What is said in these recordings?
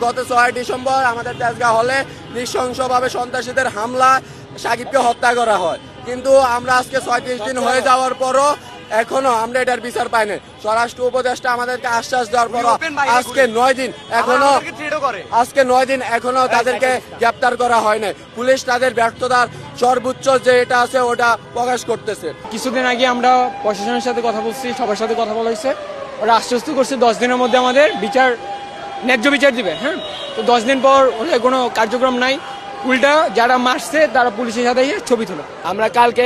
গত 6 ডিসেম্বর আমাদের তেজগাঁ হলে নৃশংসভাবে সন্ত্রাসীদের হামলা সাকিবকে হত্যা করা হয়, কিন্তু আমরা আজকে 36 দিন হয়ে যাওয়ার পরও এখনো আমরা এটার বিচার পাইনি। স্বরাষ্ট্র উপদেষ্টা আমাদেরকে আশ্বাস দেওয়ার পর আজকে 9 দিন এখনো তাদেরকে গ্রেপ্তার করা হয়নি। পুলিশ তাদের ব্যর্থতার সর্বোচ্চ যে এটা আছে ওটা প্রকাশ করতেছে। কিছুদিন আগে আমরা প্রশাসনের সাথে কথা বলছি, সবার সাথে কথা বলা হয়েছে, ওরা আশ্বস্ত করছে 10 দিনের মধ্যে আমাদের ন্যায্য বিচার দিবে। হ্যাঁ, তো 10 দিন পর ওদের কোনো কার্যক্রম নাই, উল্টা যারা মারছে তারা পুলিশের সাথে ছবি তোলে। আমরা কালকে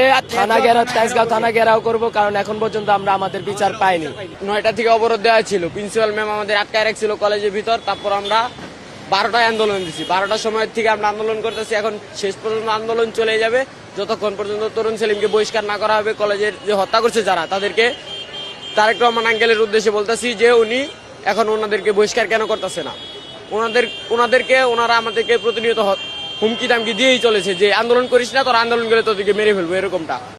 তেজগাঁও থানা ঘেরাও করব, কারণ এখন পর্যন্ত আমরা আমাদের বিচার পাইনি। 9টা থেকে অবরোধ দেওয়া ছিল, প্রিন্সিপাল ম্যাম আমাদের আটকায় রাখছিল কলেজের ভিতর। তারপর আমরা 12টায় আন্দোলন দিচ্ছি, 12টার সময় থেকে আমরা আন্দোলন করতেছি। এখন শেষ পর্যন্ত আন্দোলন চলে যাবে যতক্ষণ পর্যন্ত তরুণ সেলিমকে বহিষ্কার না করা হবে। কলেজের যে হত্যা করছে যারা, তাদেরকে তারেক রহমান আঙ্কেলের উদ্দেশ্যে বলতেছি যে উনি এখন ওনাদেরকে বহিষ্কার কেন করতেছে না। ওনারা আমাদেরকে প্রতিনিয়ত হুমকি টামকি দিয়েই চলেছে যে আন্দোলন করিস না, তোর আন্দোলন করে তোদেরকে মেরে ফেলবো, এরকমটা।